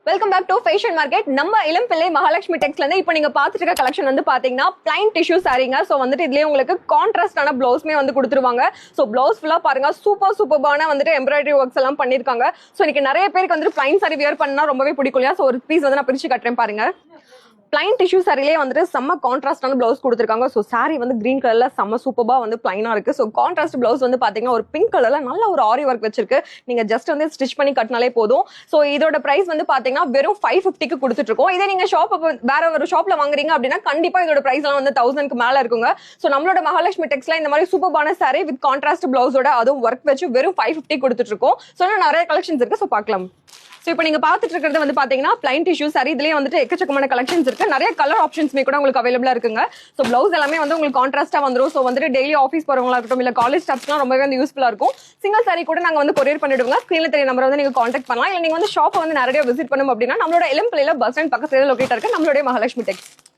Welcome back to fashion market. நம்ம இளம்பிள்ளை மகாலட்சுமி டெக்ஸ்ல இருந்து இப்போ நீங்க பாத்துட்டு இருக்க கலெக்ஷன் வந்து பாத்தீங்கன்னா பிளைன் டிஷ்யூ சாரீங்க. சோ வந்துட்டு இதுலயே உங்களுக்கு கான்ட்ராஸ்டான பிளவுஸ்மே வந்து கொடுத்துருவாங்க. சோ பிளவுஸ் ஃபுல்லா பாருங்க, சூப்பர்பான வந்துட்டு எம்ப்ராய்டரி ஒர்க்ஸ் எல்லாம் பண்ணிருக்காங்க. சோ இன்னைக்கு நிறைய பேருக்கு வந்துட்டு பிளைன் சாரி வியர் பண்ணா ரொம்பவே பிடிக்கும் இல்லையா? சோ ஒரு பீஸ் வந்து நான் பிரிச்சு கட்டுறேன் பாருங்க. பிளைன் டிஷ்யூ சாரிலேயே வந்துட்டு செம்ம கான்ட்ராஸ்டான பிளவுஸ் கொடுத்துருக்காங்க. ஸோ சாரி வந்து கிரீன் கலர்ல செம்ம சூப்பராக வந்து பிளைனா இருக்கு. ஸோ கான்ட்ராஸ்ட் பிளவுஸ் வந்து பாத்தீங்கன்னா ஒரு பிங்க் கலர்ல நல்ல ஒரு ஆரி ஒர்க் வச்சிருக்கு. நீங்க ஜஸ்ட் வந்து ஸ்டிச் பண்ணி கட்டினாலே போதும். ஸோ இதோட பிரைஸ் வந்து பாத்தீங்கன்னா வெறும் 550க்கு கொடுத்துட்டு இருக்கோம். இதே நீங்க வேற ஒரு ஷாப்ல வாங்குறீங்க அப்படின்னா கண்டிப்பா இதோட பிரைஸ் எல்லாம் வந்து 1000க்கு மேல இருக்குங்க. ஸோ நம்மளோட மகாலட்சுமி டெக்ஸ்ல இந்த மாதிரி சூப்பரான சாரி வித் கான்ட்ராஸ்ட் பிளவுஸோட அதுவும் ஒர்க் வச்சு வெறும் 550 கொடுத்துட்டு இருக்கோம். ஸோ நிறைய கலெக்ஷன்ஸ் இருக்கு. ஸோ பார்க்கலாம். ஸோ இப்போ நீங்க பாத்துட்டு இருக்கிறது வந்து பாத்தீங்கன்னா பிளைன் டிஷ்யூ சாரி. இதுலயே வந்துட்டு எக்கச்சக்கமான கலெக்ஷன்ஸ் இருக்கு. நிறைய கலர் ஆப்ஷன்ஸ்மே கூட உங்களுக்கு அவைலபிளா இருக்குங்க. ஸோ பிளவுஸ் எல்லாமே வந்து உங்களுக்கு கான்ட்ராஸ்டா வந்துடும். ஸோ வந்துட்டு டெய்லி ஆஃபீஸ் போறவங்களா இருக்கட்டும், இல்ல காலேஜ் ஸ்டாஃப்ஸ்லாம் ரொம்பவே வந்து யூஸ்ஃபுல்லா இருக்கும். சிங்கிள் சாரி கூட நாங்க வந்து கொரியர் பண்ணிடுவோங்க. ஸ்கிரீன்ல தெரிய நம்பர் வந்து நீங்க கான்டாக்ட் பண்ணலாம். இல்ல நீங்க வந்து ஷாப்பை வந்து நிறைய விசிட் பண்ணும் அப்படின்னா நம்மளோட இளம்பிள்ளையில பஸ் ஸ்டாண்ட் பக்கத்துல லொகேட் இருக்கு நம்மளுடைய மகாலட்சுமி டெக்ஸ்.